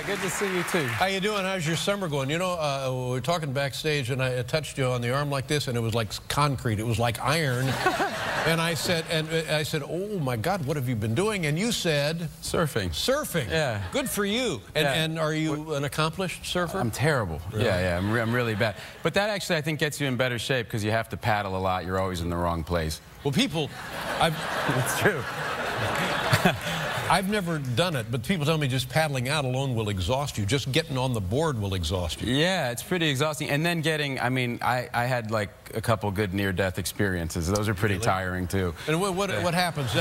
good to see you too. How you doing? How's your summer going? You know, we were talking backstage, and I touched you on the arm like this, and it was like concrete. It was like iron. And I said, "Oh my God, what have you been doing?" And you said, surfing. Surfing. Yeah. Good for you. And are you an accomplished surfer? I'm terrible. Really? Yeah, I'm really bad. But that actually, I think, gets you in better shape because you have to paddle a lot. You're always in the wrong place. Well, people, It's true. I've never done it, but people tell me just paddling out alone will exhaust you. Just getting on the board will exhaust you. Yeah, it's pretty exhausting. And then getting, I mean, I had like a couple good near-death experiences. Those are pretty tiring too. And what happens?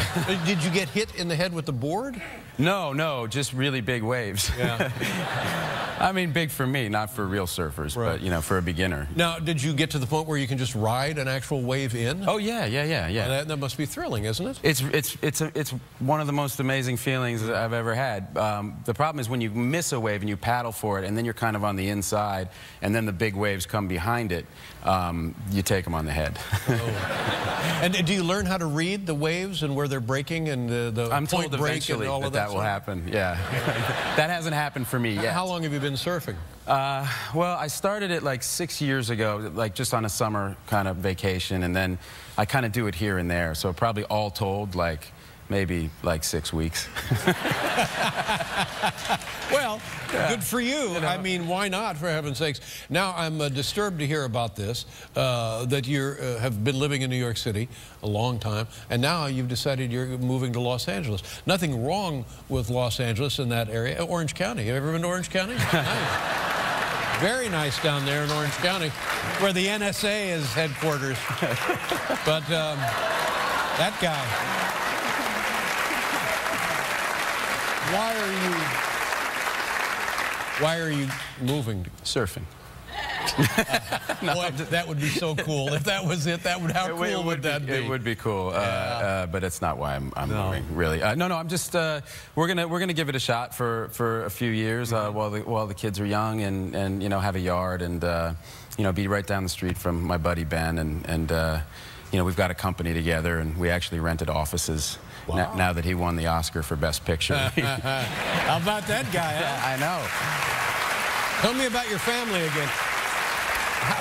Did you get hit in the head with the board? No, just really big waves. Yeah. I mean, big for me, not for real surfers, right. But, you know, for a beginner. Now, did you get to the point where you can just ride an actual wave in? Oh, yeah. That must be thrilling, isn't it? It's one of the most amazing feelings that I've ever had. The problem is when you miss a wave and you paddle for it, and then you're kind of on the inside, and then the big waves come behind it, you take them on the head. Oh. And do you learn how to read the waves and where they're breaking and the I'm point told break eventually and all of that will happen. Yeah. That hasn't happened for me yet. How long have you been surfing? Well, I started it like 6 years ago, like just on a summer kind of vacation, and then I kind of do it here and there. So probably all told, like maybe like 6 weeks. Well, good for you. I mean, why not, for heaven's sakes? Now, I'm disturbed to hear about this, that you have been living in New York City a long time, and now you've decided you're moving to Los Angeles. Nothing wrong with Los Angeles in that area. Orange County. Have you ever been to Orange County? Nice. Very nice down there in Orange County, where the NSA is headquarters. But that guy... Why are you moving? Surfing. No, boy, that would be so cool. If that was it, how cool would that be? It would be cool, but it's not why I'm moving, really. No, I'm just, we're gonna give it a shot for a few years while the kids are young and you know, have a yard and you know, be right down the street from my buddy Ben and you know, we've got a company together and we actually rented offices. Wow. Now that he won the Oscar for Best Picture. How about that guy, huh? Yeah, I know. Tell me about your family again.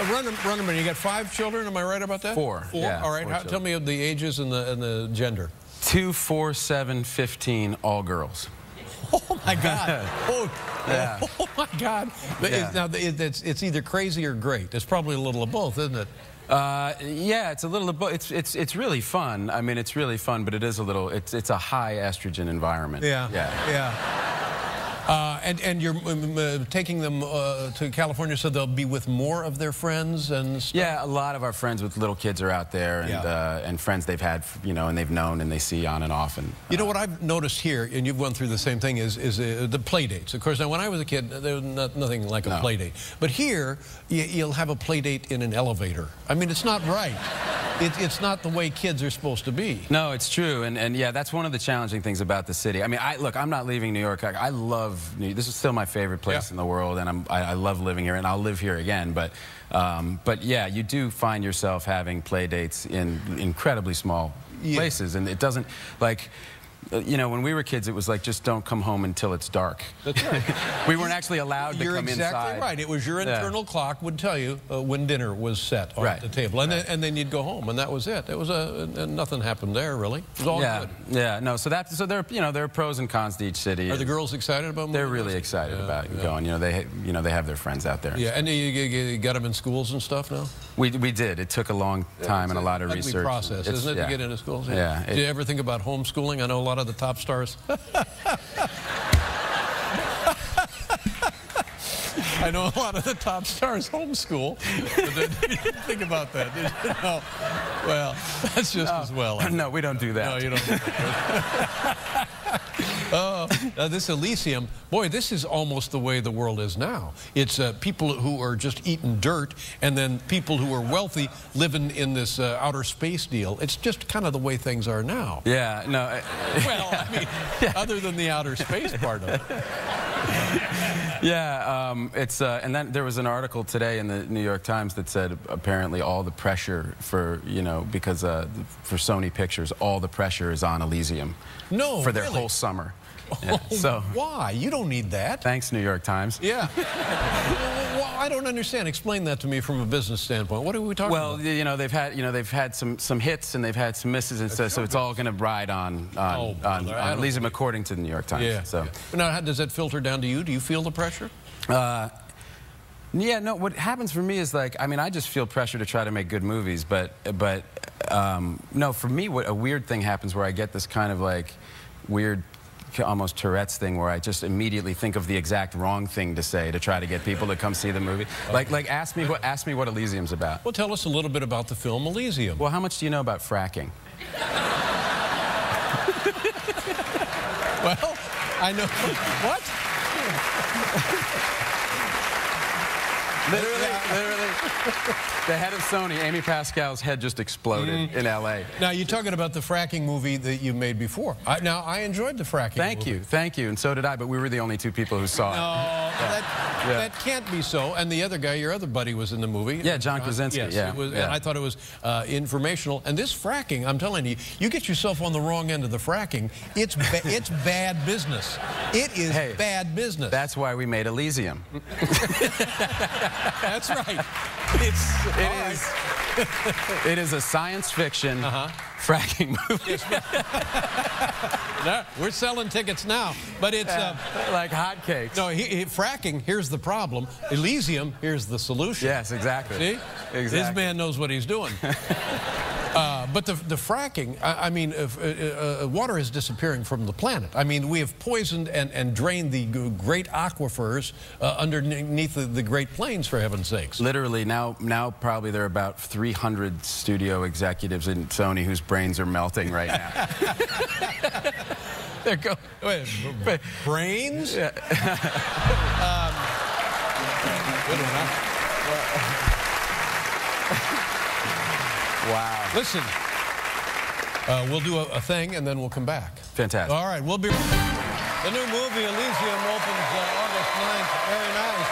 Run a minute. You got 5 children, am I right about that? 4. Yeah, all right. Tell me the ages and the gender. 2, 4, 7, 15, all girls. Oh, my God. Yeah. Oh, my God. Yeah. Now, it's either crazy or great. It's probably a little of both, isn't it? Yeah, it's a little of both. It's really fun. I mean, it's really fun, but it is a little. It's a high estrogen environment. Yeah. And you're taking them to California so they'll be with more of their friends and stuff? Yeah, a lot of our friends with little kids are out there, and friends they've had, you know, and they've known and they see on and off. And you know what I've noticed here, and you've gone through the same thing, is the play dates. Of course, now when I was a kid, there was nothing like a play date. But here, you'll have a play date in an elevator. I mean, it's not right. It's not the way kids are supposed to be. No, it's true, and yeah, that's one of the challenging things about the city. I mean, look, I'm not leaving New York. I love New York. This is still my favorite place in the world, and I love living here, and I'll live here again. But yeah, you do find yourself having play dates in incredibly small places, and it doesn't like. You know, when we were kids, it was like, just don't come home until it's dark. That's right. We weren't actually allowed to come inside. You're exactly right. It was your internal clock would tell you when dinner was set on the table. And, then you'd go home, and that was it. It was nothing happened there, really. It was all good. Yeah, no, so there are pros and cons to each city. Are the girls excited about moving? They're really excited about going. You know, they have their friends out there. Yeah, and you got them in schools and stuff now? We did. It took a long time and a lot of research. Ugly process, isn't it, to get into schools? Yeah. Did you ever think about homeschooling? I know a lot of the top stars. I know a lot of the top stars homeschool. But you didn't think about that, did you? No. Well, that's just as well. No, we don't do that. No, you don't do that. This Elysium, boy, this is almost the way the world is now. It's people who are just eating dirt, and then people who are wealthy living in this outer space deal. It's just kind of the way things are now. Yeah, no. Well, I mean, other than the outer space part of it. Yeah, and then there was an article today in the New York Times that said apparently all the pressure for, because for Sony Pictures, all the pressure is on Elysium. No, for their really? whole summer. Yeah. So why? You don't need that. Thanks, New York Times. Yeah. Well, I don't understand. Explain that to me from a business standpoint. What are we talking about? Well, they've had some hits and they've had some misses, and so it's all going to ride on Elysium, according to the New York Times. Yeah. So now, how does that filter down to you? Do you feel the pressure? Yeah, no, what happens for me is I just feel pressure to try to make good movies, but no, for me, a weird thing happens where I get this kind of weird, almost Tourette's thing where I just immediately think of the exact wrong thing to say to try to get people to come see the movie. Like ask me what Elysium's about. Well, tell us a little bit about the film Elysium. Well, how much do you know about fracking? Well, I know. What? Literally, the head of Sony, Amy Pascal's head just exploded in L.A. Now, you're talking about the fracking movie that you made before. Now, I enjoyed the fracking movie. Thank you, and so did I, but we were the only two people who saw it. No, that can't be so. And the other guy, your other buddy, was in the movie. Yeah, John Krasinski. Yes, yeah, it was, and I thought it was informational. And this fracking, I'm telling you, you get yourself on the wrong end of the fracking, it's bad business. It is bad business. That's why we made Elysium. That's right. It is a science fiction fracking movie. No, we're selling tickets now, but it's like hotcakes. No, fracking. Here's the problem. Elysium. Here's the solution. Yes, exactly. See, exactly. This man knows what he's doing. But the fracking, I mean, water is disappearing from the planet. I mean, we have poisoned and drained the great aquifers underneath the Great Plains, for heaven's sakes. Literally, now probably there are about 300 studio executives in Sony whose brains are melting right now. They're going, wait, brains? Yeah. Good one, huh? Wow. Listen, we'll do a thing and then we'll come back. Fantastic. All right, we'll be right. The new movie Elysium opens August 9th. Very nice.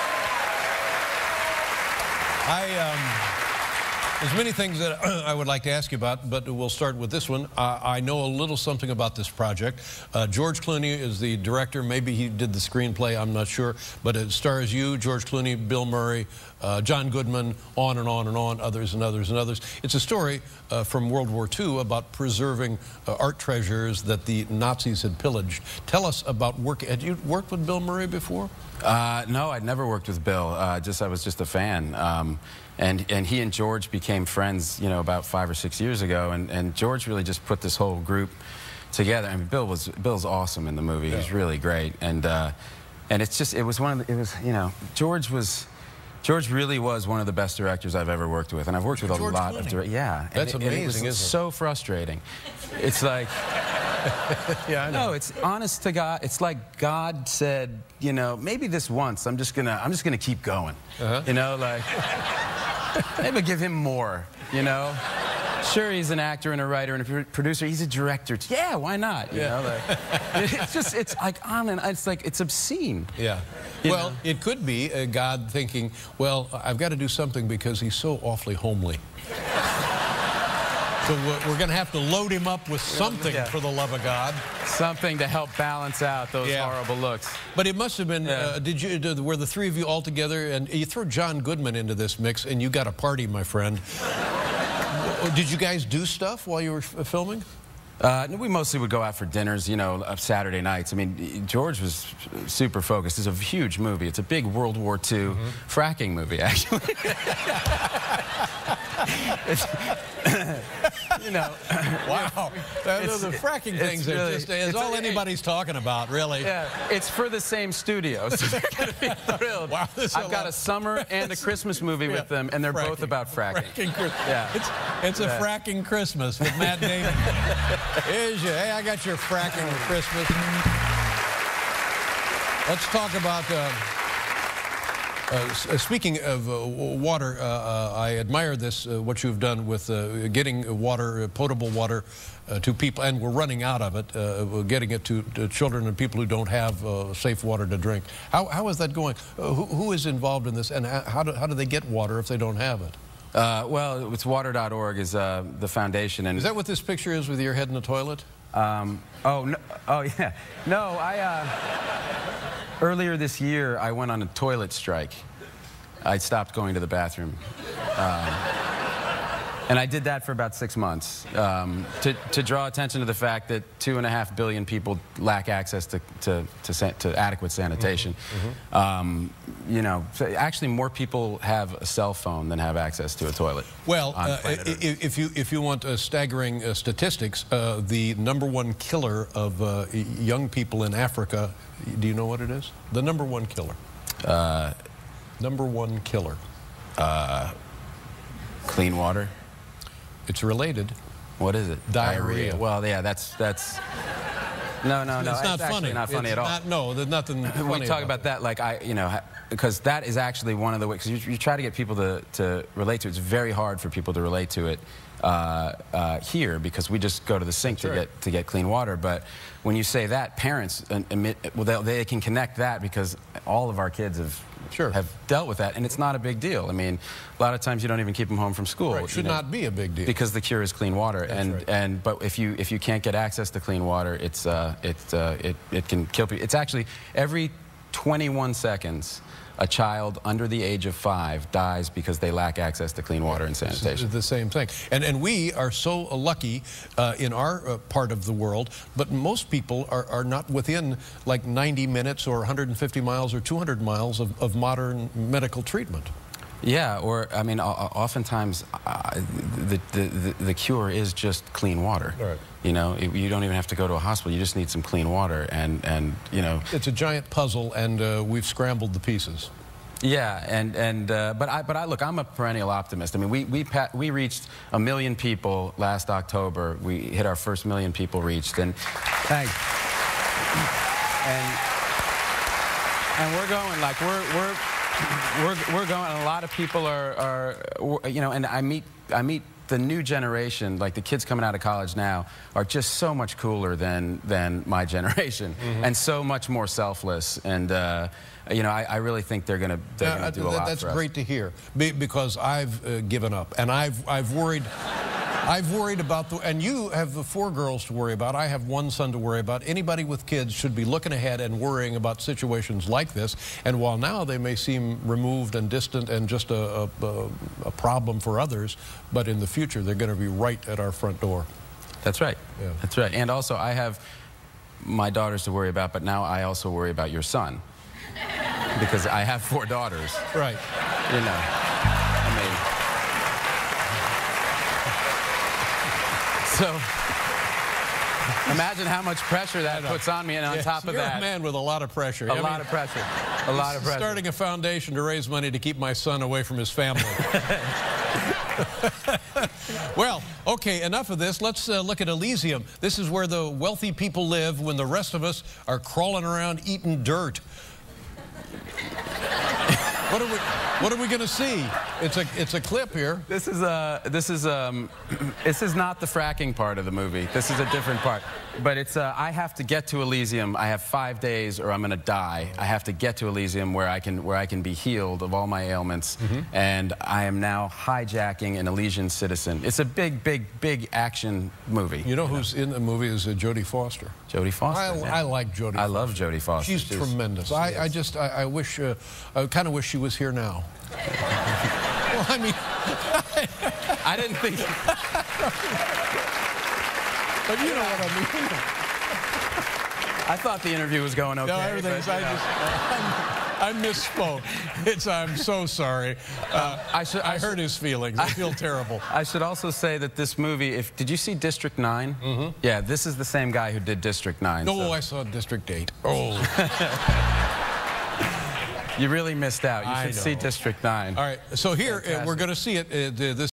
There's many things that I would like to ask you about, but we'll start with this one. I know a little something about this project. George Clooney is the director. Maybe he did the screenplay, I'm not sure. But it stars you, George Clooney, Bill Murray, John Goodman, on and on and on, others and others and others. It's a story from World War II about preserving art treasures that the Nazis had pillaged. Tell us about work. Had you worked with Bill Murray before? No, I'd never worked with Bill. I was just a fan. And he and George became friends, about 5 or 6 years ago. And George really just put this whole group together. I mean, Bill's awesome in the movie. Yeah. He's really great. And George really was one of the best directors I've ever worked with. And I've worked with a lot of directors. Yeah. That's amazing, isn't it? It's so frustrating. It's like... Yeah, I know. No, it's honest to God. It's like God said, maybe this once I'm just gonna keep going. Maybe give him more. Sure, he's an actor and a writer and a producer. He's a director. Yeah, why not? It's like on and it's obscene. Yeah. Well, it could be God thinking, well, I've got to do something because he's so awfully homely. So we're going to have to load him up with something, for the love of God. Something to help balance out those horrible looks. But it must have been, were the three of you all together, and you throw John Goodman into this mix, and you got a party, my friend. Did you guys do stuff while you were filming? We mostly would go out for dinners, Saturday nights. I mean, George was super focused. It's a huge movie. It's a big World War II fracking movie, actually. Wow. The fracking things are just it's all anybody's talking about, really. Yeah, it's for the same studio, so they're going to be thrilled. Wow, I've got a summer and a Christmas movie with them, and they're both about fracking. It's a fracking Christmas with Matt Damon. Hey, I got your fracking Christmas. Let's talk about Speaking of water, I admire this, what you've done with getting water, potable water, to people, and we're running out of it, getting it to children and people who don't have safe water to drink. How is that going? Who is involved in this, and how do they get water if they don't have it? Well, it's water.org is the foundation. And is that what this picture is with your head in the toilet? Oh, no, oh, yeah. No, earlier this year, I went on a toilet strike. I stopped going to the bathroom. And I did that for about 6 months to draw attention to the fact that 2.5 billion people lack access to adequate sanitation. You know, actually more people have a cell phone than have access to a toilet. Well, if you want staggering statistics, the #1 killer of young people in Africa, do you know what it is? The #1 killer. #1 killer. Clean water. It's related. What is it? Diarrhea. Well, yeah, that's no. It's not funny. Not funny at all. No, there's nothing funny we talk about that, like because that is actually one of the ways. Because you try to get people to relate to it. It's very hard for people to relate to it here because we just go to the sink to get clean water. But when you say that, parents they can connect that because all of our kids have dealt with that, and it's not a big deal. I mean, a lot of times you don't even keep them home from school. Right. It should not be a big deal because the cure is clean water. But if you can't get access to clean water, it can kill people. It's actually every 21 seconds. A child under the age of 5 dies because they lack access to clean water and sanitation. It's the same thing. And we are so lucky in our part of the world, but most people are not within like 90 minutes or 150 miles or 200 miles of modern medical treatment. Yeah, or I mean, oftentimes the cure is just clean water. Right. You know, you don't even have to go to a hospital. You just need some clean water, and you know. It's a giant puzzle, and we've scrambled the pieces. Yeah, but look, I'm a perennial optimist. I mean, we reached 1 million people last October. We hit our first 1 million people reached, and thanks. And we're going like we're going. And a lot of people are you know, and I meet the new generation, like the kids coming out of college now, are just so much cooler than my generation, and so much more selfless. And you know, I really think they're gonna do a lot. That's great to hear, because I've given up, and I've worried. I've worried about and you have 4 girls to worry about. I have 1 son to worry about. Anybody with kids should be looking ahead and worrying about situations like this. And while now they may seem removed and distant and just a problem for others, but in the future they're going to be right at our front door. That's right. Yeah. That's right. And also I have my daughters to worry about, but now I also worry about your son, because I have 4 daughters. Right. You know, I mean. So imagine how much pressure that puts on me, and on top of that, you're a man with a lot of pressure. A lot of pressure. A lot of pressure. Starting a foundation to raise money to keep my son away from his family. Well, okay, enough of this. Let's look at Elysium. This is where the wealthy people live when the rest of us are crawling around eating dirt. What are we going to see? It's a clip here. This is not the fracking part of the movie. This is a different part. But it's I have to get to Elysium. I have 5 days, or I'm going to die. I have to get to Elysium where I can be healed of all my ailments. And I am now hijacking an Elysian citizen. It's a big action movie. You know who's in the movie is Jodie Foster. Jodie Foster. I like Jodie Foster. I love Jodie Foster. She's tremendous. I wish, I kind of wish she was here now. Well, I mean, I didn't think. But you know what I mean. I thought the interview was going okay. No, everything's. I misspoke. I'm so sorry. I hurt his feelings. I feel terrible. I should also say that this movie, did you see District 9? Yeah, this is the same guy who did District 9. No, I saw District 8. Oh. You really missed out. You should see District 9. All right, so here we're going to see it. This